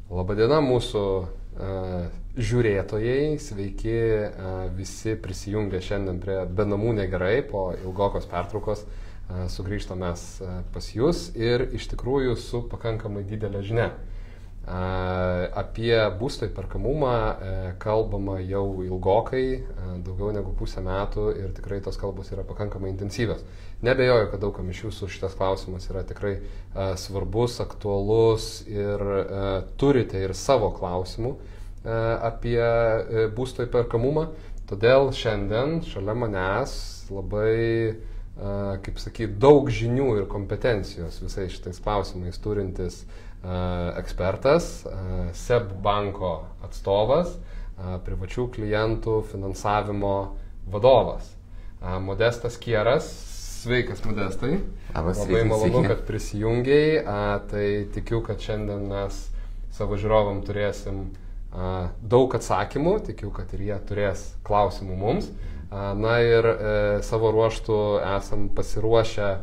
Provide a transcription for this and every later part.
Labadiena mūsų žiūrėtojai, sveiki visi prisijungę šiandien prie Be namų negerai, po ilgokos pertraukos sugrįžtame pas jūs ir iš tikrųjų su pakankamai didelė žinia. Apie būsto įperkamumą kalbama jau ilgokai, daugiau negu pusę metų ir tikrai tos kalbos yra pakankamai intensyvios. Nebejoju, kad daugam iš jūsų šitas klausimas yra tikrai svarbus, aktualus ir turite ir savo klausimų apie būsto įperkamumą. Todėl šiandien šalia manęs labai, kaip sakyti, daug žinių ir kompetencijos visais šitais klausimais turintis ekspertas, SEB banko atstovas, privačių klientų finansavimo vadovas, Modestas Kieras. Sveikas, Modestai. Labai malonu, kad prisijungiai. Tai tikiu, kad šiandien mes savo žiūrovam turėsim daug atsakymų, tikiu, kad ir jie turės klausimų mums. Na ir savo ruoštų esam pasiruošę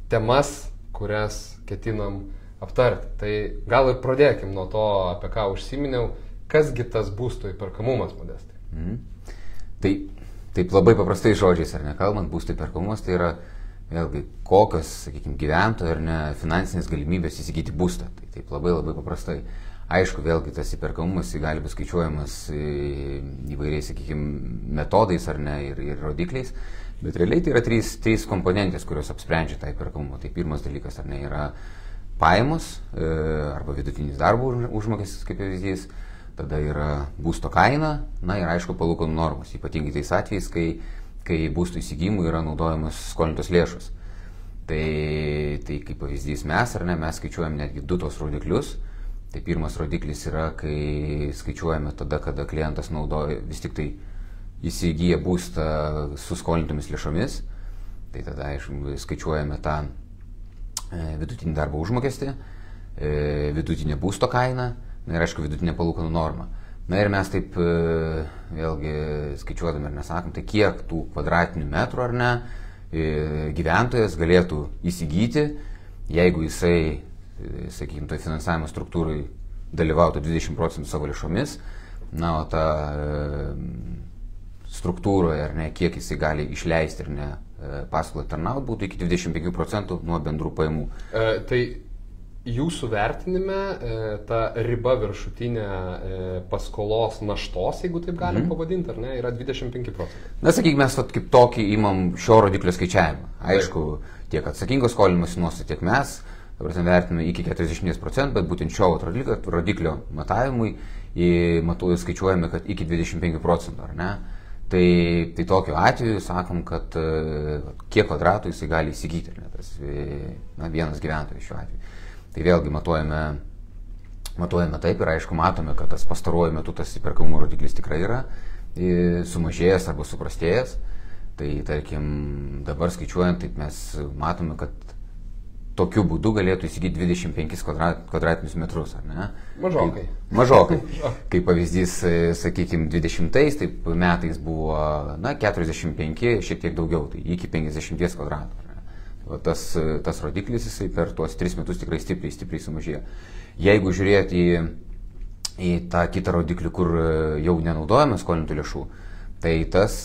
temas, kurias ketinam aptarti. Tai gal ir pradėkim nuo to, apie ką užsiminiau. Kasgi tas būsto įperkamumas, Modestai? Taip labai paprastai žodžiais, ar ne, kalbant, būsto įperkamumas tai yra vėlgi kokios, sakykime, gyventojų ar ne finansinės galimybės įsigyti būstą. Tai taip labai paprastai. Aišku, vėlgi tas įperkamumas gali būti skaičiuojamas įvairiais, sakykime, metodais ar ne ir rodikliais, bet realiai tai yra trys komponentės, kurios apsprendžia tą įperkamumą. Tai pirmas dalykas, ar ne, yra pajamos arba vidutinis darbo užmokestis, kaip pavyzdys. Tada yra būsto kaina, na ir aišku palūkanų normos, ypatingai tais atvejais, kai būsto įsigijimui yra naudojamos skolintos lėšos. Tai kaip pavyzdys mes, ar ne, mes skaičiuojame netgi du tos rodiklius. Tai pirmas rodiklis yra, kai skaičiuojame tada, kada klientas naudoja, vis tik tai įsigyja būstą su skolintomis lėšomis. Tai tada, aišku, skaičiuojame tą vidutinį darbo užmokestį, vidutinę būsto kainą. Na ir aišku, vidutinė palūkanų norma. Na ir mes taip vėlgi skaičiuodami ir nesakom, tai kiek tų kvadratinių metrų ar ne gyventojas galėtų įsigyti, jeigu jisai, sakykime, toj finansavimo struktūrai dalyvautų 20% savo lėšomis, na, o ta struktūroje, ar ne, kiek jisai gali išleisti, ar ne, paskolą tarnauti, būtų iki 25% nuo bendrų pajamų. Tai jūsų vertinime ta riba viršutinė paskolos naštos, jeigu taip galim pavadinti, ar ne, yra 25%. Na, sakykime, mes kaip tokį imam šio rodiklio skaičiavimą. Aišku, tiek atsakingos skolinimosi nuostatai, tiek mes vertiname iki 40%, bet būtent šio rodiklio matavimui skaičiuojame, kad iki 25%, ar ne. Tai tokiu atveju sakom, kad kiek kvadratų jisai gali įsigyti, ar ne, tas vienas gyventojas šiuo atveju. Tai vėlgi matuojame taip ir aišku matome, kad tas pastaruoju metu tas įperkamumo rodiklis tikrai yra sumažėjęs arba suprastėjęs. Tai tarkim dabar skaičiuojant, taip mes matome, kad tokiu būdu galėtų įsigyti 25 kvadratinius metrus, ar ne? Mažokai. Mažokai. Kaip pavyzdys, sakykime, 20 taip metais buvo 45, šiek tiek daugiau, tai iki 50 kvadratų. Tas rodiklis jisai per tuos 3 metus tikrai stipriai sumažėjo. Jeigu žiūrėti į tą kitą rodiklį, kur jau nenaudojame skolintų lėšų, tai tas,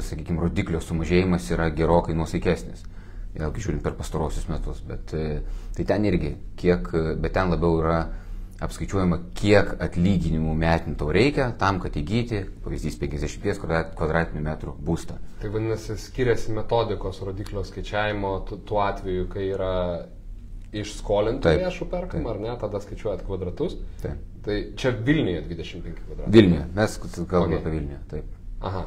sakykime, rodiklio sumažėjimas yra gerokai nuosaikesnis. Vėlgi žiūrint per pastarosius metus, bet tai ten irgi, bet ten labiau yra apskaičiuojama, kiek atlyginimų metinių tau reikia tam, kad įgyti, pavyzdys, 50 kvadratinių metrų būstą. Tai vadinasi, skiriasi metodikos rodiklio skaičiavimo tuo atveju, kai yra iš skolintų lėšų perkama, ar ne, tada skaičiuojat kvadratus. Taip. Tai čia Vilniuje 25 kvadratų. Vilniuje, mes kalbame apie Vilniuje, taip. Aha.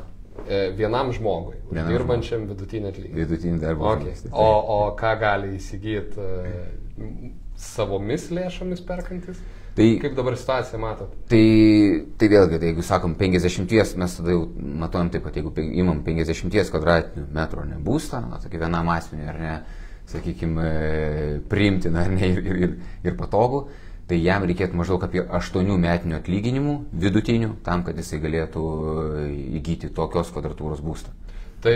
Vienam žmogui, dirbančiam vidutinį atlyginimą. Vidutinį darbo užmokestį. O ką gali įsigyti savomis lėšomis perkantis? Kaip dabar situaciją matot? Tai vėlgi, jeigu sakom 50, mes tada jau matuojam taip pat, jeigu imam 50 kvadratinių metrų būstą, tokį vienam asmeniui, ar ne, sakykime, priimtiną, ar ne, ir patogų, tai jam reikėtų maždaug apie 8 metinių atlyginimų vidutinių, tam, kad jisai galėtų įgyti tokios kvadratūros būstą. Tai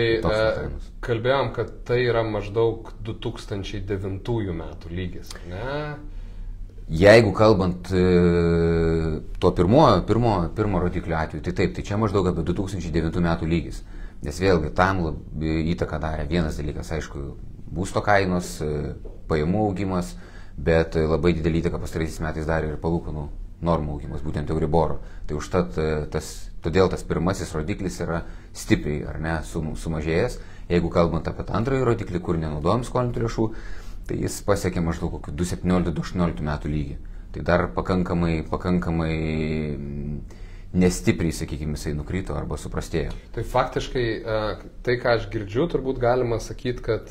kalbėjom, kad tai yra maždaug 2009 metų lygis, ne? Jeigu kalbant to pirmo rodiklio atveju, tai taip, tai čia maždaug apie 2009 metų lygis. Nes vėlgi tam įtaką darė vienas dalykas, aišku, būsto kainos, pajamų augimas, bet labai didelį įtaką pastaraisiais metais darė ir palūkanų normų augimas, būtent Euriboro. Tai užtat todėl tas pirmasis rodiklis yra stipriai, ar ne, sumažėjęs. Jeigu kalbant apie antrąjį rodiklį, kur nenaudojam skolintų lėšų, tai jis pasiekė maždaug kokį 2017-2018 metų lygį. Tai dar pakankamai nestipriai, sakykime, jisai nukrito arba suprastėjo. Tai faktiškai tai, ką aš girdžiu, turbūt galima sakyti, kad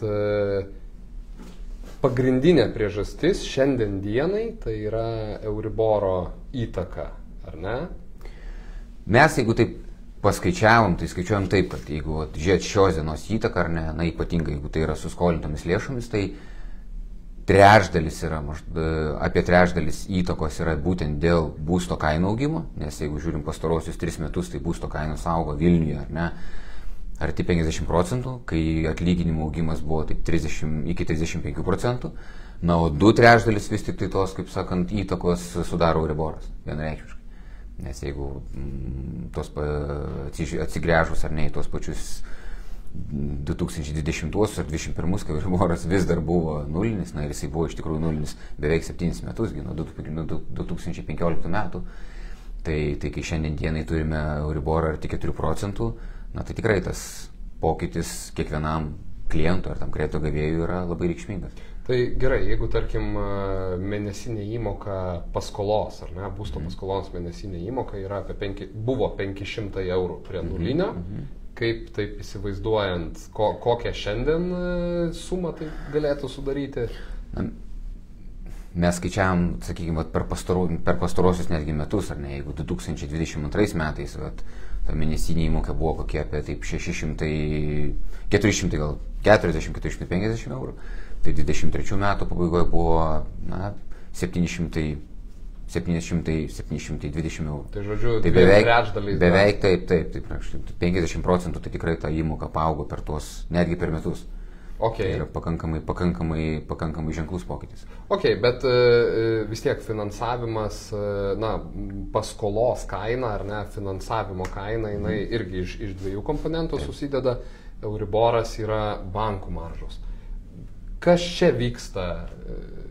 pagrindinė priežastis šiandien dienai tai yra Euriboro įtaka, ar ne? Mes, jeigu taip paskaičiavom, tai skaičiuojam taip, kad jeigu žiūrėt šios dienos įtaką, ar ne, na ypatingai, jeigu tai yra su skolintomis lėšomis, tai apie trečdalis įtakos yra būtent dėl būsto kainų augimo, nes jeigu žiūrim pastarosius 3 metus, tai būsto kainos augo Vilniuje, ar ne, arti 50%, kai atlyginimų augimas buvo taip 30 iki 35%, na, o 2/3 vis tik tai tos, kaip sakant, įtakos sudaro Euriboras, vienareikšmiškai. Nes jeigu atsigręžus ar ne į tos pačius 2020 ar 2021, kai Euriboras vis dar buvo nulinis, na ir jisai buvo iš tikrųjų nulinis beveik 7 metus, nuo 2015 metų, tai kai šiandien dienai turime Euriborą arti 4%, na tai tikrai tas pokytis kiekvienam klientui ar tam kredito gavėjui yra labai reikšmingas. Tai gerai, jeigu tarkim mėnesinė įmoka paskolos, ar ne, būsto paskolos mėnesinė įmoka yra buvo 500 eurų prie nulinio, kaip taip įsivaizduojant, kokią šiandien sumą tai galėtų sudaryti? Na, mes skaičiavam, sakykime, per pastarosius netgi metus, ar ne, jeigu 2022 metais, ta mėnesinė įmoka buvo kokie apie taip 440-450 eurų, tai 23 metų pabaigoje buvo, na, 720 eurų. Tai žodžiu, tai beveik taip, 50% tai tikrai ta įmoka paaugo per tuos, netgi per metus. Okay. Tai yra pakankamai ženklus pokytis. Ok, bet vis tiek finansavimas, na, paskolos kaina, ar ne, finansavimo kaina, jinai irgi iš 2 komponentų susideda. Euriboras yra bankų maržos. Kas čia vyksta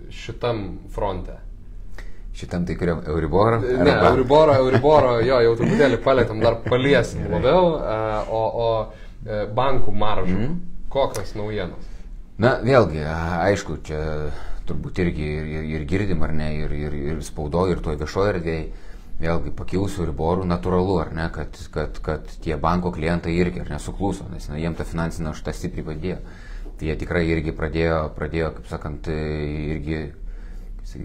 šitam fronte? Šitam tai kuriam Euriborą? Ne, Euriboro, jau truputėlį palėtam, dar paliesim labiau, o bankų maržų, kokios naujienos? Na, vėlgi, aišku, čia turbūt irgi ir girdim, ar ne, ir spaudoje, ir toje viešoje erdvėje, vėlgi pakilusių Euriborų natūralu, ar ne, kad tie banko klientai irgi, ar ne, sukluso, nes jiem ta finansinė našta stipriai padėjo. Tai jie tikrai irgi pradėjo, kaip sakant, irgi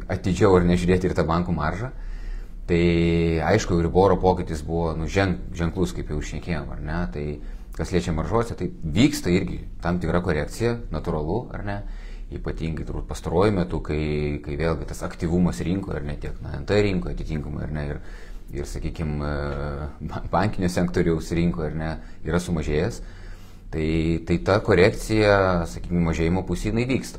atidžiau ar nežiūrėti ir tą bankų maržą. Tai aišku, Euriboro pokytis buvo ženklus, kaip jau šnekėjom, ar ne. Tai kas liečia maržuose, tai vyksta irgi tam tikra korekcija, natūralu, ar ne. Ypatingai turbūt pastaruoju metu, kai vėlgi tas aktyvumas rinkoje, ar ne, tiek NT rinkoje atitinkamai, ar ne, ir sakykime, bankinio sektoriaus rinkoje, ar ne, yra sumažėjęs. Tai ta korekcija, sakykime, mažėjimo pusė vyksta.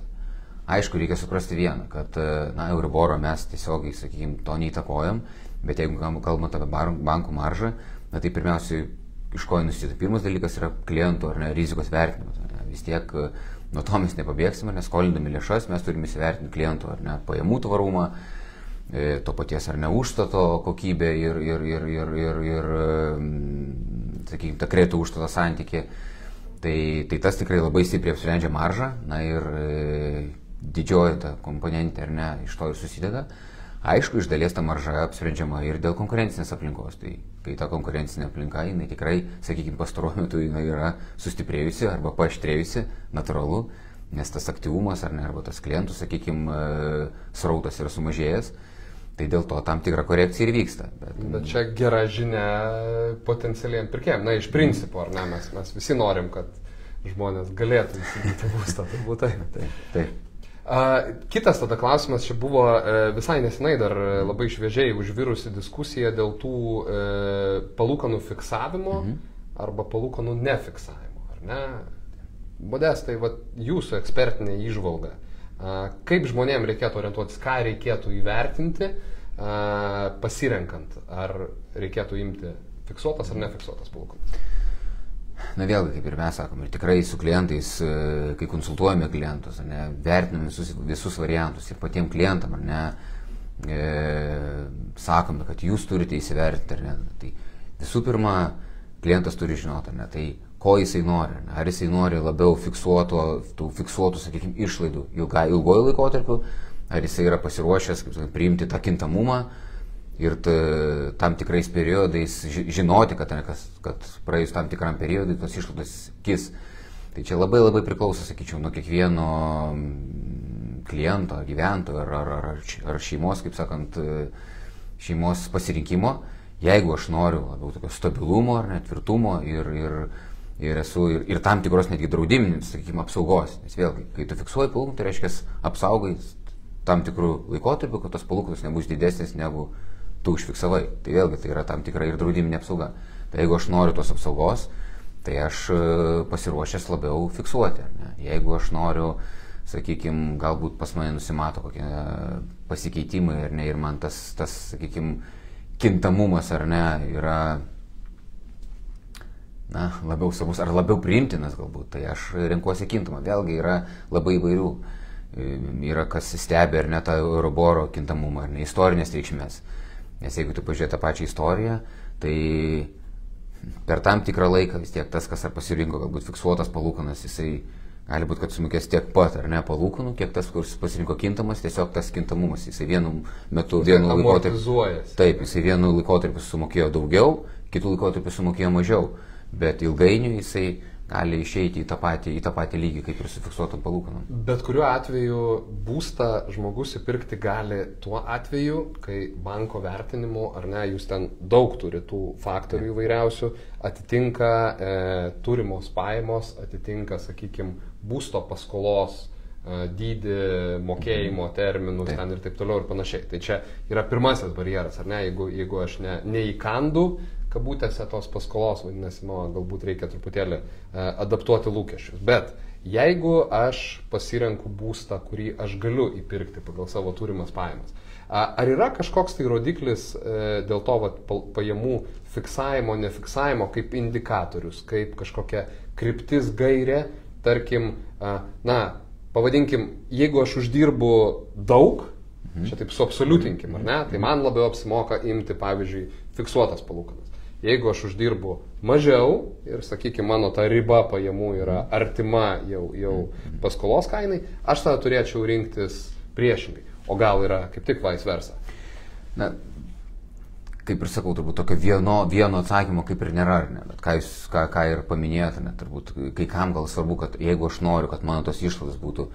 Aišku, reikia suprasti vieną, kad, na, Euriboro mes tiesiogiai, sakykime, to neįtakojam, bet jeigu kalbant apie bankų maržą, na, tai pirmiausiai, iš ko nusideda. Pirmas dalykas yra klientų, ar ne, rizikos vertinimas. Vis tiek nuo to mes nepabėgsime, nes skolindami lėšas mes turime įsivertinti klientų, ar ne, pajamų tvarumą, to paties, ar ne, užstato kokybę ir sakykime, tą kredito užstato santykį. Tai tas tikrai labai stipriai apsprendžia maržą, na ir didžioji ta komponentė, ar ne, iš to ir susideda. Aišku, iš dalies ta marža apsprendžiama ir dėl konkurencinės aplinkos. Tai kai ta konkurencinė aplinka, jinai tikrai, sakykime, pastaruoju metu jinai yra sustiprėjusi arba paaštrėjusi, natūralu, nes tas aktyvumas, ar ne, arba tas klientų, sakykime, srautas yra sumažėjęs. Tai dėl to tam tikra korekcija ir vyksta. Bet čia gera žinia potencialiem pirkėjim. Na, iš principo, ar ne, mes visi norim, kad žmonės galėtų įsigyti būstą, turbūt taip. Kitas tada klausimas, čia buvo visai nesenai dar labai šviežiai užvirusi diskusija dėl tų palūkanų fiksavimo arba palūkanų nefiksavimo, ar ne? Modestai, jūsų ekspertinė įžvalga. Kaip žmonėms reikėtų orientuotis, ką reikėtų įvertinti, pasirenkant, ar reikėtų imti fiksuotas ar nefiksuotas palūkanas? Na vėlgi, kaip ir mes sakom, ir tikrai su klientais, kai konsultuojame klientus, vertiname visus variantus ir patiems klientam, sakome, kad jūs turite įsivertinti, tai visų pirma, klientas turi žinoti, tai ko jisai nori, ar jisai nori labiau fiksuotų, sakykime, išlaidų ilgojo laikotarpiu, ar jisai yra pasiruošęs priimti tą kintamumą ir tam tikrais periodais žinoti, kad praėjus tam tikram periodui tos išlaidos kis. Tai čia labai priklauso, sakyčiau, nuo kiekvieno kliento, gyventojo ar šeimos, kaip sakant, šeimos pasirinkimo. Jeigu aš noriu labiau tokio stabilumo ar tvirtumo ir tam tikros netgi draudiminės, sakykime, apsaugos. Nes vėlgi, kai tu fiksuoji palūkaną, tai reiškia apsaugai tam tikrų laikotarpių, kad tos palūkanos nebus didesnės negu tu užfiksavai. Tai vėlgi, tai yra tam tikra ir draudiminė apsauga. Tai jeigu aš noriu tos apsaugos, tai aš pasiruošęs labiau fiksuoti. Jeigu aš noriu, sakykime, galbūt pas mane nusimato kokie pasikeitimai ir man tas sakykime, kintamumas yra labiau savus ar labiau priimtinas galbūt, tai aš renkuosi kintamą. Vėlgi yra labai įvairių. Yra kas stebi tą Euriboro kintamumą, istorinės reikšmės. Nes jeigu tu pažiūrėjai tą pačią istoriją, tai per tam tikrą laiką vis tiek tas, kas ar pasirinko galbūt fiksuotas palūkanas, jisai gali būti, kad sumokės tiek pat palūkanų, kiek tas, kuris pasirinko kintamas, tiesiog tas kintamumas. Jisai vienu metu, vienu laikotarpiu sumokėjo daugiau, kitų laikotarpiu sumokėjo mažiau, bet ilgainiui jisai gali išeiti į tą patį lygį, kaip ir su fiksuotom palūkanom. Bet kuriuo atveju būstą žmogus įpirkti gali tuo atveju, kai banko vertinimu, jūs ten daug turi tų faktorių įvairiausių, atitinka turimos pajamos, atitinka, sakykime, būsto paskolos dydį, mokėjimo terminus ten ir taip toliau ir panašiai. Tai čia yra pirmasis barjeras, jeigu aš neįkandu kabutėse tos paskolos, vadinasi, galbūt reikia truputėlį adaptuoti lūkesčius. Bet jeigu aš pasirenku būstą, kurį aš galiu įpirkti pagal savo turimas pajamas, ar yra kažkoks tai rodiklis dėl to pajamų fiksavimo, nefiksavimo kaip indikatorius, kaip kažkokia kryptis gairė, tarkim, pavadinkim, jeigu aš uždirbu daug, čia taip suabsoliutinkim, tai man labiau apsimoka imti, pavyzdžiui, fiksuotas palūkanas. Jeigu aš uždirbu mažiau ir, sakykime, mano ta riba pajamų yra artima jau paskolos kainai, aš tada turėčiau rinktis priešingai. O gal yra kaip tik vice versa? Kaip ir sakau, turbūt tokio vieno atsakymo kaip ir nėra, bet ką ir paminėjote, turbūt kai kam gal svarbu, kad jeigu aš noriu, kad mano tos išlaidos būtų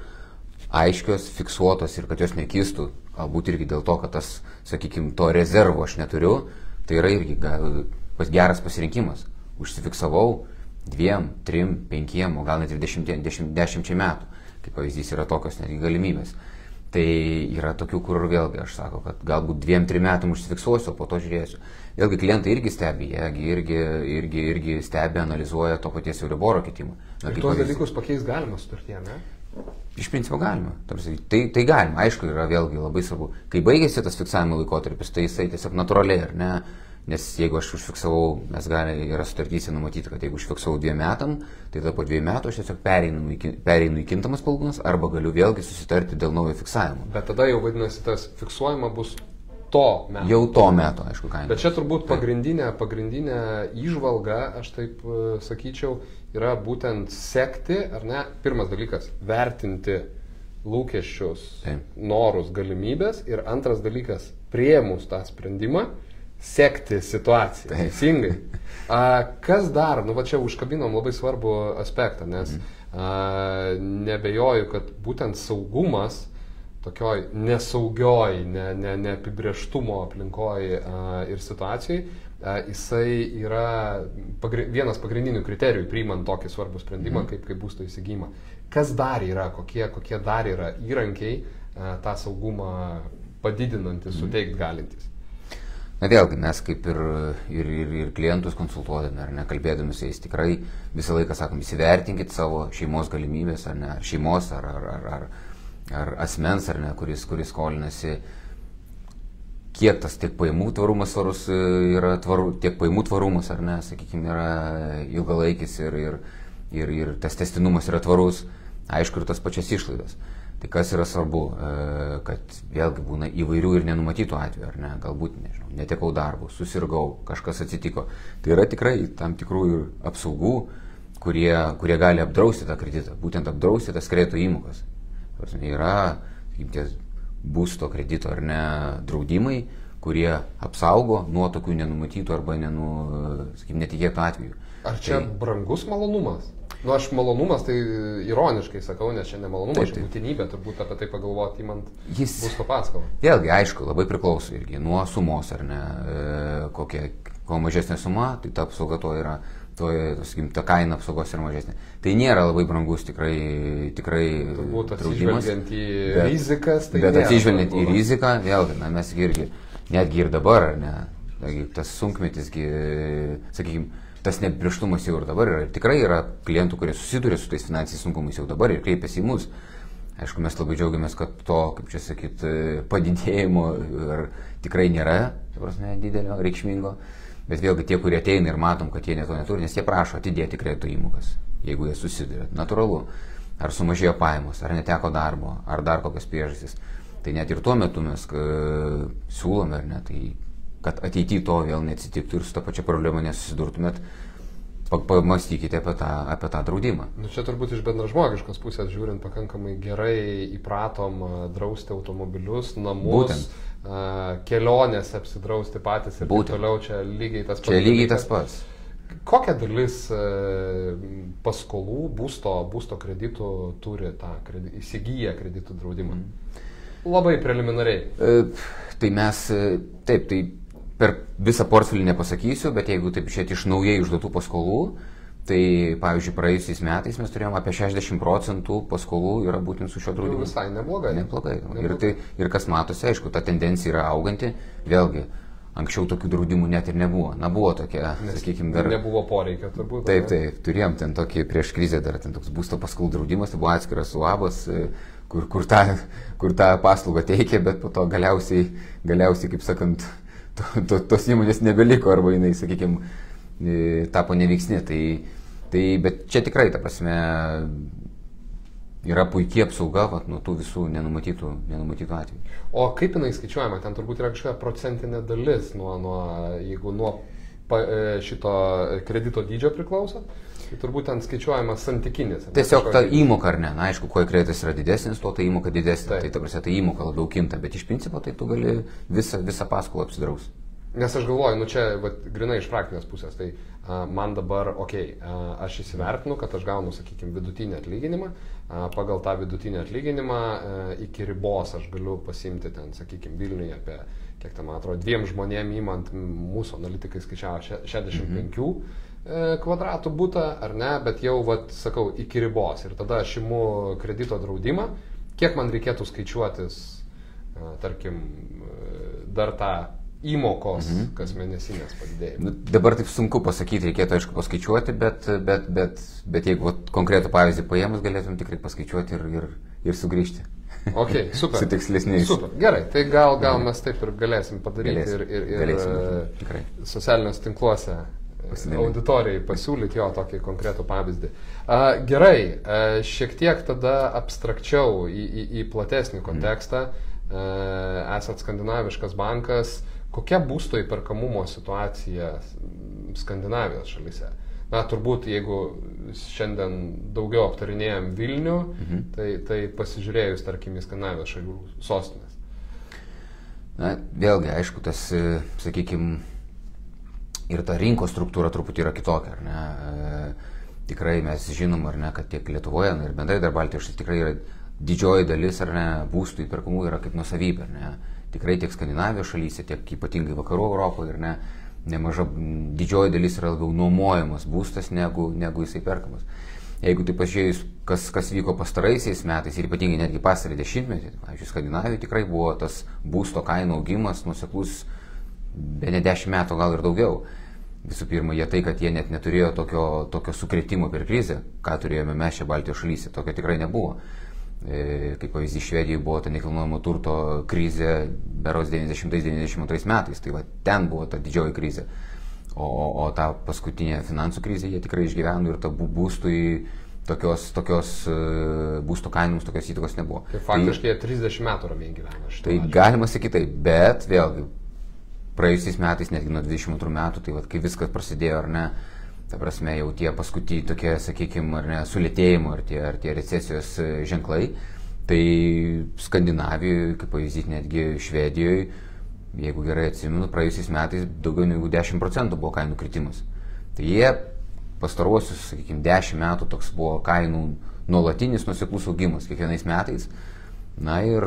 aiškios, fiksuotos ir kad jos nekistų, galbūt irgi dėl to, kad tas, sakykime, to rezervo aš neturiu, tai yra irgi geras pasirinkimas. Užsifiksavau 2, 3, 5, o gal net ir 10 metų. Kaip pavyzdys yra tokios netgi galimybės. Tai yra tokių, kur vėlgi aš sako, kad galbūt 2-3 metam užsifiksuosiu, o po to žiūrėsiu. Vėlgi klientai irgi stebi, jie irgi stebi, analizuoja to paties Euriboro kitimą. Ir tuos dalykus pakeis galima sutartyje, ne? Iš principo galima. Tai galima. Aišku, yra vėlgi labai svarbu. Kai baigėsi tas fiksavimo laikotarpis, tai jisai tiesiog natūraliai, ar ne? Nes jeigu aš užfiksavau, yra sutartyse numatyti, kad jeigu užfiksavau 2 metam, tai tada po 2 metų aš tiesiog pereinu į kintamas palūkanas arba galiu vėlgi susitarti dėl naujo fiksavimo. Bet tada jau vadinasi, tas fiksuojama bus to meto. Jau to meto, aišku, kaina. Bet čia turbūt pagrindinė įžvalga, aš taip sakyčiau, yra būtent sekti, ar ne, pirmas dalykas, vertinti lūkesčius, norus, galimybės ir antras dalykas, priėmus tą sprendimą, sekti situaciją. Teisingai. Kas dar, čia užkabinom labai svarbų aspektą, nes nebejoju, kad būtent saugumas tokioj nesaugioj, neapibrėžtumo aplinkoj ir situacijai, jisai yra vienas pagrindinių kriterijų priimant tokį svarbų sprendimą, kaip būsto įsigijimą. Kas dar yra, kokie dar yra įrankiai tą saugumą padidinantys, suteikti galintys? Na vėlgi, mes kaip ir klientus konsultuodami, ar ne, kalbėdami su jais tikrai visą laiką sakom, įsivertinkit savo šeimos galimybės, ar ne, šeimos, ar asmens, ar ne, kuris skolinasi, kiek tas tiek pajamų tvarumas svarus yra tiek pajamų tvarumas, ar ne, sakykime, yra ilgalaikis ir tas tęstinumas yra tvarus, aišku, ir tas pačias išlaidas. Tai kas yra svarbu, kad vėlgi būna įvairių ir nenumatytų atvejų, ar ne, galbūt, nežinau, netekau darbų, susirgau, kažkas atsitiko. Tai yra tikrai tam tikrų ir apsaugų, kurie gali apdrausti tą kreditą, būtent apdrausti tas kredito įmokas. Yra, sakykim, tie būsto kredito ar ne draudimai, kurie apsaugo nuo tokių nenumatytų arba sakykim, netikėtų atvejų. Ar čia brangus malonumas? Nu, aš malonumas tai ironiškai sakau, nes čia ne malonumas, čia būtinybė turbūt apie tai pagalvoti įmant būsto paskolą. Vėlgi, aišku, labai priklauso irgi nuo sumos, ar ne, kuo mažesnė suma, tai ta apsauga to yra, sakykim, ta kaina apsaugos yra mažesnė. Tai nėra labai brangus tikrai turbūt draudimas. Atsižvelgiant į rizikas, tai bet atsižvelgiant į riziką, vėlgi, mes irgi, netgi ir dabar, ar ne, tas sunkmetis, sakykime, tas neapibrėžtumas jau ir dabar yra. Ir tikrai yra klientų, kurie susiduria su tais finansiniais sunkumais jau dabar ir kreipiasi į mus. Aišku, mes labai džiaugiamės, kad to, kaip čia sakyt, padidėjimo tikrai nėra, didelio, reikšmingo. Bet vėlgi tie, kurie ateina ir matom, kad jie to neturi, nes jie prašo atidėti kredito įmokas, jeigu jie susiduria. Natūralu. Ar sumažėjo pajamos, ar neteko darbo, ar dar kokios priežastys. Tai net ir tuo metu mes siūlome, ar ne, tai kad ateityje to vėl neatsitiktų ir su tą pačią problemą nesusidurtumėt, pamastykite apie tą draudimą. Nu, čia turbūt iš bendražmogiškos pusės žiūrint pakankamai gerai įpratom drausti automobilius, namus, kelionės apsidrausti patys ir taip toliau, čia lygiai tas pats. Čia lygiai tas pats. Kokia dalis paskolų, būsto kreditų turi tą įsigyję kreditų draudimą? Labai preliminariai. Tai mes, taip, tai per visą portfelį nepasakysiu, bet jeigu taip išėti iš naujai užduotų paskolų, tai pavyzdžiui praėjusiais metais mes turėjome apie 60% paskolų yra būtent su šio draudimu. Visai neblogai. Neblogai. Ir kas matosi, aišku, ta tendencija yra auganti, vėlgi, anksčiau tokių draudimų net ir nebuvo. Na, buvo tokia, sakykime, dar... Nebuvo poreikio, turbūt. Taip, turėjom ten tokį prieš krizę dar ten toks būsto paskolų draudimas, tai buvo atskiras UABas, kur tą paslaugą teikė, bet po to galiausiai, kaip sakant, tos įmonės nebeliko arba jinai, sakykime, tapo neveiksni. Bet čia tikrai, ta prasme, yra puikiai apsauga nuo tų visų nenumatytų atvejų. O kaip jinai skaičiuojama? Ten turbūt yra kažkokia procentinė dalis, jeigu nuo šito kredito dydžio priklauso, tai turbūt ten skaičiuojamas santykinis. Tiesiog ta įmoka, ar ne? Na, aišku, kuo kreditas yra didesnis, tuo ta įmoka didesnė. Tai ta prasme, ta įmoka labiau kinta, bet iš principo tai tu gali visą paskolą apsidrausti. Nes aš galvoju, čia grinai iš praktinės pusės, tai man dabar, aš įsivertinu, kad aš gaunu, sakykime, vidutinį atlyginimą, pagal tą vidutinį atlyginimą iki ribos aš galiu pasimti ten, sakykime, Vilniuje apie, kiek ten man atrodo, 2 žmonėm įmant, mūsų analitikai skaičiavo 65 kvadratų butą, ar ne, bet jau, sakau, iki ribos ir tada aš imu kredito draudimą, kiek man reikėtų skaičiuotis, tarkim, dar tą įmokos kasmėnesinės padidėjimą. Dabar taip sunku pasakyti, reikėtų aišku paskaičiuoti, bet jeigu konkretų pavyzdį paėmus, galėtum tikrai paskaičiuoti ir sugrįžti. Ok, super. Su tikslesniais. Super, gerai, tai gal mes taip ir galėsim padaryti ir socialiniuose tinkluose auditorijai pasiūlyti jo tokį konkretų pavyzdį. Gerai, šiek tiek tada abstrakčiau į platesnį kontekstą. Esat skandinaviškas bankas. Kokia būsto įperkamumo situacija Skandinavijos šalyse? Na, turbūt, jeigu šiandien daugiau aptarinėjom Vilnių, tai pasižiūrėjus, tarkim, į Skandinavijos šalių sostinės. Na, vėlgi, aišku, tas, sakykime, ir ta rinkos struktūra truputį yra kitokia, ar ne? Tikrai mes žinom, ar ne, kad tiek Lietuvoje, ir bendrai dar Baltijos šalyse tikrai yra didžioji dalis, ar ne, būstų įperkamų yra kaip nuosavybė, ar ne? Tikrai tiek Skandinavijos šalyse, tiek ypatingai vakarų Europoje, ar ne, nemaža didžioji dalis yra labiau nuomojamas būstas negu jisai perkamas. Jeigu tai pažiūrėjus, kas vyko pastaraisiais metais ir ypatingai netgi pastarąjį dešimtmetį, pavyzdžiui, Skandinavijoje tikrai buvo tas būsto kainų augimas nuoseklus bene 10 metų, gal ir daugiau. Visų pirma, kad jie net neturėjo tokio sukrėtimo per krizę, ką turėjome mes čia Baltijos šalyse, tokio tikrai nebuvo. Kaip pavyzdys, Švedijoje buvo ta nekilnojamo turto krizė berods 90-92 metais, tai va ten buvo ta didžioji krizė. O tą paskutinę finansų krizę jie tikrai išgyveno ir ta būstui tokios būsto kainoms tokios įtakos nebuvo. Tai faktiškai 30 metų ramiai gyveno. Tai galima sakyti taip, bet vėlgi praėjusiais metais, netgi nuo 22 metų, tai va, kai viskas prasidėjo, ar ne, ta prasme jau tie paskutiniai tokie, sakykime, ar ne, sulėtėjimo, ar tie recesijos ženklai, tai Skandinavijoje, kaip pavyzdys, netgi Švedijoje, jeigu gerai atsimenu, praėjusiais metais daugiau negu 10% buvo kainų kritimas. Tai jie pastaruosius, sakykime, 10 metų toks buvo kainų nuolatinis nuoseklus augimas kiekvienais metais. Na ir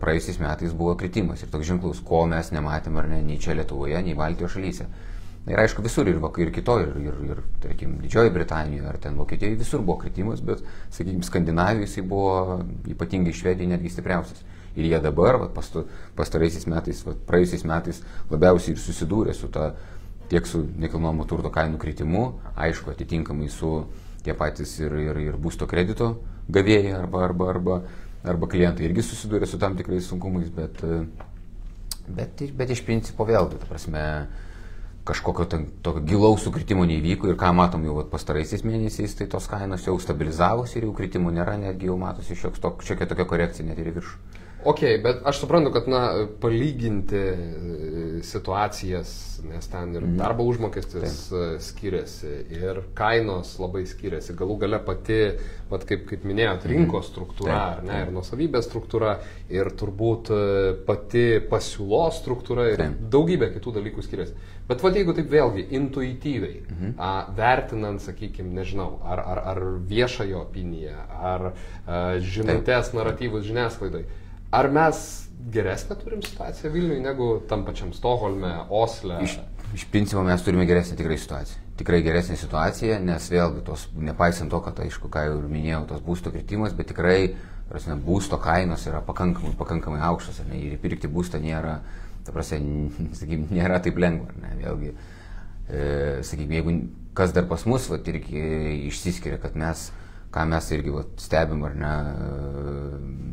praėjusiais metais buvo kritimas ir toks ženklus, ko mes nematėm, ar ne, nei čia Lietuvoje, nei Baltijos šalyse. Na ir aišku visur, ir kitoje, ir tarkim, Didžioji Britanijoje, ar ten Vokietijoje, visur buvo kritimas, bet, sakykime, Skandinavijoje jisai buvo ypatingai Švedijoje netgi stipriausias. Ir jie dabar, pastaraisiais metais, praėjusiais metais labiausiai ir susidūrė su ta, tiek su nekilnojamo turto kainų kritimu, aišku, atitinkamai su tie patys ir būsto kredito gavėjai arba klientai irgi susidūrė su tam tikrais sunkumais, bet iš principo vėlgi, ta prasme, kažkokio tokio gilaus sukritimo neįvyko ir ką matom jau pastaraisiais mėnesiais, tai tos kainos jau stabilizavosi ir jau kritimų nėra, netgi jau matosi šiokia tokia korekcija net ir į viršų. Ok, bet aš suprantu, kad palyginti situacijas, nes ten ir darbo užmokestis skiriasi ir kainos labai skiriasi, galų gale pati, kaip minėjot, rinkos struktūra, ar ne, ir nuosavybės struktūra, ir turbūt pati pasiūlos struktūra ir daugybė kitų dalykų skiriasi. Bet jeigu taip vėlgi intuityviai, vertinant, sakykime, nežinau, ar viešąją opiniją, ar žinutės naratyvus žiniasklaidai, ar mes geresnę turim situaciją Vilniuje negu tam pačiam Stokholme, Osle? Iš principo mes turime geresnę tikrai situaciją. Tikrai geresnę situaciją, nes vėlgi nepaisant to, kad aišku, ką jau minėjau, tos būsto kritimas, bet tikrai būsto kainos yra pakankamai aukštos, ir pirkti būstą nėra, ta prasme, sakykime, nėra taip lengva, ne, vėlgi, sakykime, jeigu kas dar pas mus, irgi išsiskiria, kad ką mes irgi stebim, ar ne,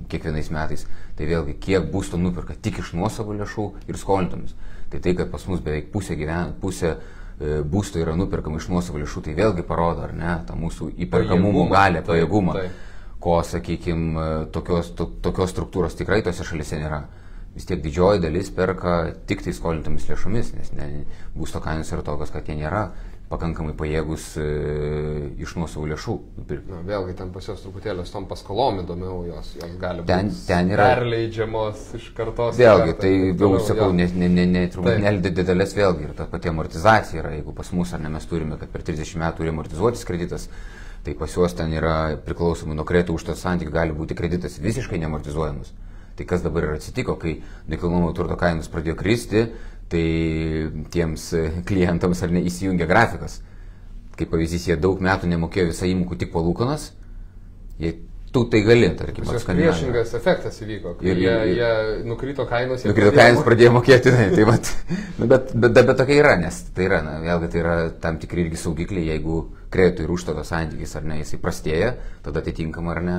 kiekvienais metais, tai vėlgi, kiek būsto nuperka tik iš nuosavų lėšų ir skolintomis. Tai, kad pas mus beveik pusė būsto yra nuperkama iš nuosavų lėšų, tai vėlgi parodo, ar ne, tą mūsų įperkamumo galę, pajėgumą, ko, sakykime, tokios struktūros tikrai tose šalise nėra. Vis tiek didžioji dalis perka tik tai skolintomis lėšomis, nes būsto kainos yra tokios, kad jie nėra pakankamai pajėgus iš nuosavų lėšų nupirkti. Vėlgi ten pas jos truputėlį su tom paskolom įdomiau, jos gali būti perleidžiamos iš kartos. Vėlgi, tai jau sakau, turbūt neldi didelės vėlgi ir ta pati amortizacija yra, jeigu pas mus ar ne mes turime, kad per 30 metų turi amortizuotis kreditas, tai pas juos ten yra priklausomai nuo kreditų už tą santykį gali būti kreditas visiškai neamortizuojamas. Tai kas dabar ir atsitiko, kai nekilnojamo turto kainos pradėjo kristi, tai tiems klientams ar ne įsijungia grafikas. Kaip pavyzdys, jie daug metų nemokėjo visą įmokų tik palūkanas, tu tai gali, tarkim, Skandinavijoje. Priešingas efektas įvyko, kai jie nukrito kainos. Pradėjo mokėti, bet tokia yra, nes tai yra, vėlgi tai yra tam tikri irgi saugikliai, jeigu kredito ir užstato santykis ar ne, jisai prastėja, tada atitinkama ar ne,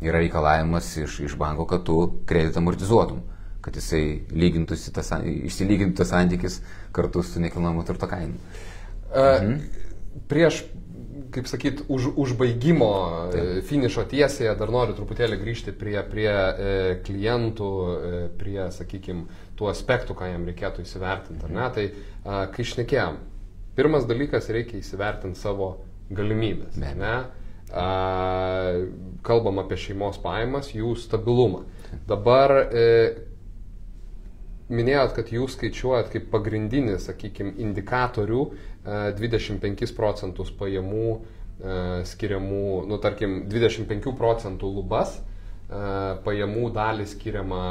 yra reikalavimas iš banko, kad tu kreditą amortizuotum, kad jisai išsilygintų tas santykis kartu su nekilnojamo turto kainu. Prieš, kaip sakyt, užbaigimo finišo tiesėje dar noriu truputėlį grįžti prie klientų, prie, sakykime, tų aspektų, ką jam reikėtų įsivertinti, ar ne? Tai kai šnekėjom, pirmas dalykas, reikia įsivertinti savo galimybės, ne? Kalbam apie šeimos pajamas, jų stabilumą. Dabar minėjot, kad jūs skaičiuojat kaip pagrindinį, sakykime, indikatorių 25% pajamų skiriamų, tarkim, 25% lubas pajamų dalį skiriama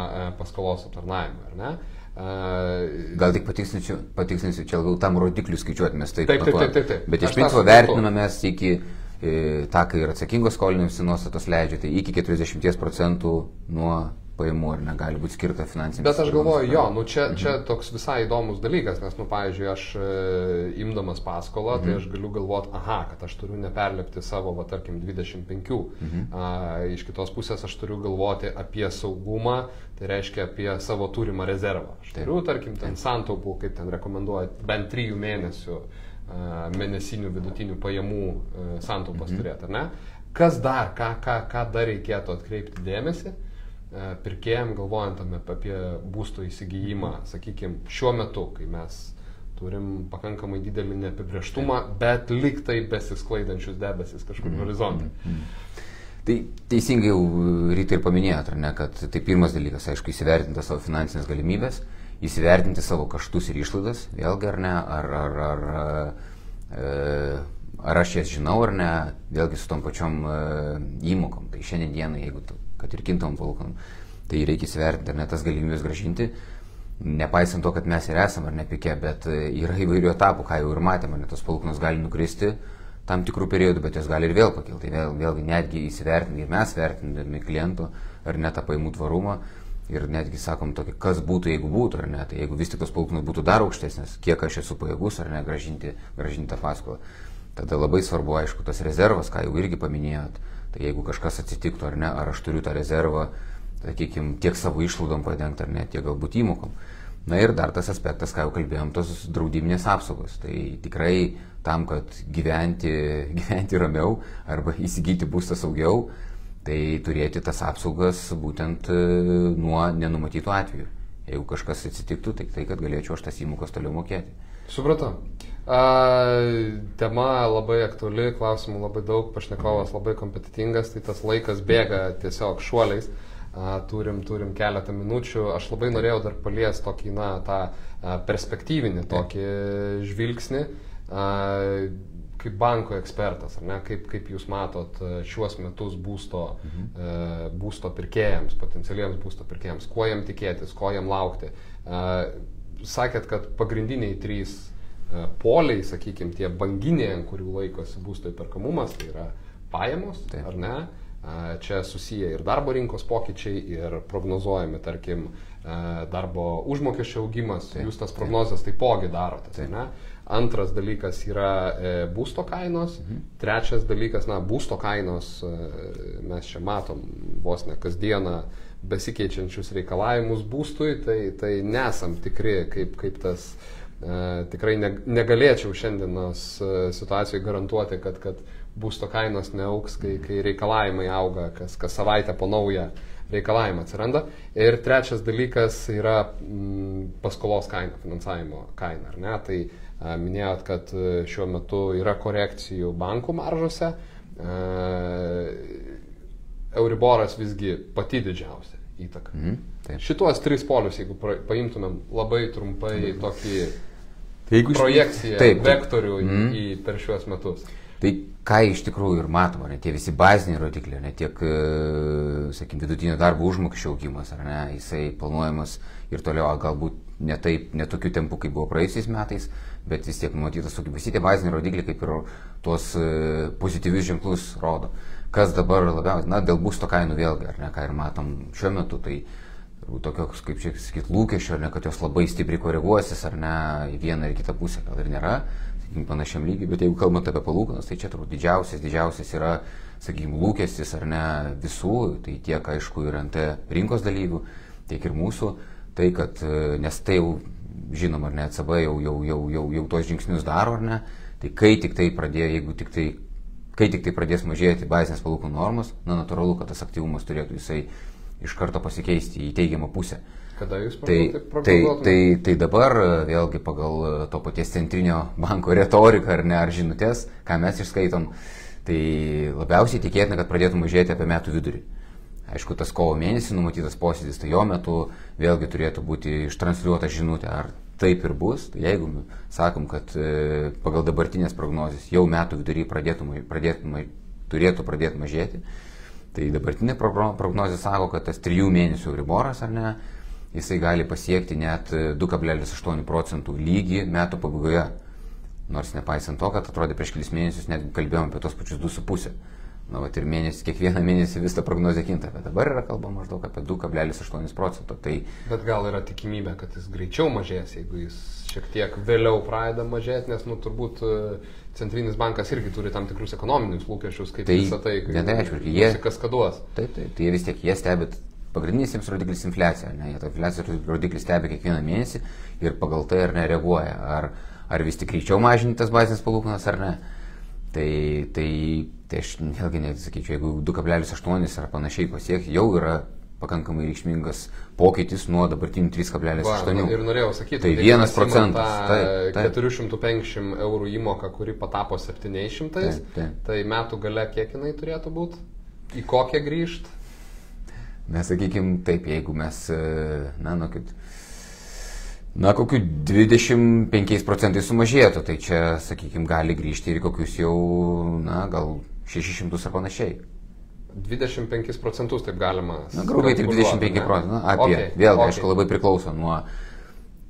paskolos aptarnavimui, ar ne? Gal tik patikslinsiu, čia gal tam rodiklių skaičiuoti mes taip. Bet iš Aš principo vertiname mes iki tą, kai ir atsakingos skolinimosi nuostatos leidžia, tai iki 40% nuo pajamų, ar negali būti skirta finansinė. Bet aš galvoju, čia toks visai įdomus dalykas, nes, pavyzdžiui, aš imdamas paskolą, tai aš galiu galvoti, kad aš turiu neperlepti savo, tarkim, 25. Iš kitos pusės aš turiu galvoti apie saugumą, tai reiškia apie savo turimą rezervą. Aš turiu, tarkim, ten santaupų, kaip ten rekomenduoja, bent 3 mėnesių mėnesinių vidutinių pajamų santaupas turėti, ar ne? Kas dar, ką dar reikėtų atkreipti dėmesį pirkėjams, galvojant apie būsto įsigijimą, sakykime, šiuo metu, kai mes turim pakankamai didelį neapibrėžtumą, bet lyg tai besisklaidančius debesis kažkur horizonte. Tai teisingai jau Rytai ir paminėjot, ar ne, kad tai pirmas dalykas, aišku, įsivertinti savo finansinės galimybės, įsivertinti savo kaštus ir išlaidas, vėlgi, ar ne, ar aš jas žinau, ar ne, vėlgi su tom pačiom įmokom. Tai šiandien dienai, jeigu kad ir kintamom palūkanom, tai reikia įsivertinti, ar ne, tas galimybės grąžinti, nepaisant to, kad mes ir esame, ar ne, pike, bet yra įvairių etapų, ką jau ir matėme, ar ne, tos palūkanos gali nukristi tam tikrų periodų, bet jos gali ir vėl pakilti. Tai vėlgi netgi įsivertinti ir mes vertindami klientų, ar ne, tą pajamų tvarumą, ir netgi sakom tokį, kas būtų, jeigu būtų, ar ne, tai jeigu vis tik tos palūkanos būtų dar aukštesnės, kiek aš esu pajėgus, ar ne, grąžinti tą paskolą. Tada labai svarbu, aišku, tas rezervas, ką jau irgi paminėjot, tai jeigu kažkas atsitiktų, ar ne, ar aš turiu tą rezervą, sakykime, tiek savo išlaidom padengti, ar ne, tiek galbūt įmokom. Na ir dar tas aspektas, ką jau kalbėjom, tos draudiminės apsaugos. Tai tikrai tam, kad gyventi ramiau arba įsigyti būstą saugiau, tai turėti tas apsaugas būtent nuo nenumatytų atvejų. Jeigu kažkas atsitiktų, tai kad galėčiau aš tas įmokas toliau mokėti. Supratau. Tema labai aktuali, klausimų labai daug, pašnekovas labai kompetitingas, tai tas laikas bėga tiesiog šuoliais. Turim keletą minučių. Aš labai norėjau dar paliesti tokį, tą perspektyvinį tokį žvilgsnį, kaip banko ekspertas, ar ne, kaip jūs matot šiuos metus būsto pirkėjams, potencialiems būsto pirkėjams, kuo jam tikėtis, ko jam laukti. Sakėt, kad pagrindiniai 3 poliai, sakykime, tie banginiai, ant kurių laikosi būsto įperkamumas, tai yra pajamos, ar ne? Čia susiję ir darbo rinkos pokyčiai, ir prognozuojami, tarkim, darbo užmokesčio augimas, jūs tas prognozes taipogi darote, ne? Antras dalykas yra būsto kainos, trečias dalykas, būsto kainos, mes čia matom vos ne kasdieną besikeičiančius reikalavimus būstui, tai nesam tikri, kaip tas, tikrai negalėčiau šiandienos situacijoje garantuoti, kad būsto kainos neauks, kai reikalavimai auga, kas savaitę po naują reikalavimą atsiranda. Ir trečias dalykas yra paskolos kaina, finansavimo kaina, ar ne? Tai minėjot, kad šiuo metu yra korekcijų bankų maržose. Euriboras visgi pati didžiausia įtaka. Šituos 3 polius, jeigu paimtumėm labai trumpai tokį projekciją, vektorių per šiuos metus. Tai ką iš tikrųjų ir matoma, ne tie visi baziniai rodikliai, ne tiek, sakykime, vidutinio darbo užmokesčio augimas, ar ne, jisai planuojamas ir toliau, galbūt ne tokiu tempu, kaip buvo praėjusiais metais, bet vis tiek numatytas augimas. Visi tie baziniai rodikliai kaip ir tuos pozityvius ženklus rodo. Kas dabar labiausiai, dėl būsto kainų vėlgi, ar ne, ką ir matom šiuo metu, tai tokios, kaip čia sakyti, lūkesčio, ar ne, kad jos labai stipriai koreguosis, ar ne, į vieną ir kitą pusę, gal ir nėra panašiam lygiai, bet jeigu kalbant apie palūkanas, tai čia turbūt didžiausias yra, sakykime, lūkestis, ar ne, visų, tai tiek, aišku, ir ant rinkos dalyvių, tiek ir mūsų, tai kad, nes tai jau žinom, ar ne, ECB jau tos žingsnius daro, ar ne, tai kai tik tai pradės mažėti bazinės palūkanų normos, natūralu, kad tas aktyvumas turėtų jisai iš karto pasikeisti į teigiamą pusę. Kada jūs tai dabar vėlgi pagal to paties centrinio banko retoriką, ar ne, ar žinutės, ką mes išskaitom, tai labiausiai tikėtina, kad pradėtų mažėti apie metų vidurį. Aišku, tas kovo mėnesį numatytas posėdis, tai jo metu vėlgi turėtų būti ištransliuota žinutė, ar taip ir bus. Tai jeigu sakom, kad pagal dabartinės prognozes jau metų vidury turėtų pradėti mažėti, tai dabartinė prognozė sako, kad tas 3 mėnesių Euriboras, ar ne, jisai gali pasiekti net 2,8 procentų lygį metų pabaigoje. Nors nepaisant to, kad atrodė prieš kelis mėnesius net kalbėjom apie tos pačius 2,5. Na, ir kiekvieną mėnesį vis ta prognozė kinta, bet dabar yra kalbama maždaug apie 2,8%. Tai... Bet gal yra tikimybė, kad jis greičiau mažės, jeigu jis šiek tiek vėliau pradeda mažėti, nes, turbūt Centrinis bankas irgi turi tam tikrus ekonominius lūkesčius, kaip visą tai, jie kaskaduos. Taip, tai jie vis tiek, jie stebit pagrindinis jiems rodiklis infliacija, ne? Jie tą infliacijos rodiklį stebi kiekvieną mėnesį ir pagal tai ar nereaguoja, ar vis tik greičiau mažinti tas bazinės palūkanas ar ne. Tai aš vėlgi nesakyčiau, jeigu 2,8 ar panašiai pasiekti, jau yra pakankamai reikšmingas pokytis nuo dabartinių 3,8. Ir norėjau sakyti, tai 1%. 450 eurų įmoka, kuri patapo 700, tai metų gale kiek jinai turėtų būti? Į kokią grįžt? Mes sakykim taip, jeigu mes, kokiu 25% sumažėtų, tai čia, sakykim, gali grįžti ir kokius jau, gal 600 ar panašiai. 25% taip galima. Grubiai taip 25%. Vėlgi, aišku, labai priklauso nuo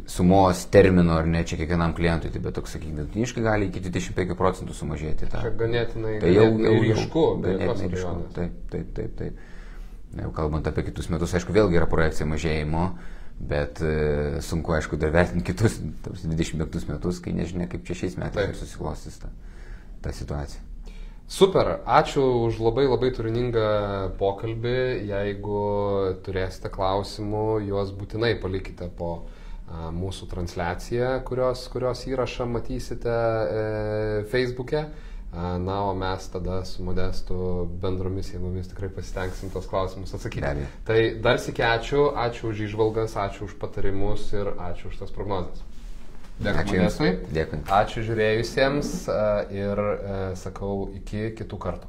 sumos termino, ar ne, čia kiekvienam klientui, bet toks, sakykime, vidutiniškai gali iki 25% sumažėti. Čia ganėtinai ryšku, be jokios abejonės. Taip. Jau kalbant apie kitus metus, aišku, vėlgi yra projekcija mažėjimo, bet sunku, aišku, dar vertinti kitus 25 metus, kai nežinia, kaip čia šiais metais susiklostys ta situacija. Super, ačiū už labai turiningą pokalbį. Jeigu turėsite klausimų, juos būtinai palikite po mūsų transliaciją, kurios įrašą matysite Facebook'e. O mes tada su Modestu bendromis jėgomis tikrai pasitengsim tos klausimus atsakyti. Tai dar sykį ačiū už įžvalgas, ačiū už patarimus ir ačiū už tas prognozes. Dėkui Modestui. Dėkui. Ačiū žiūrėjusiems ir sakau iki kitų kartų.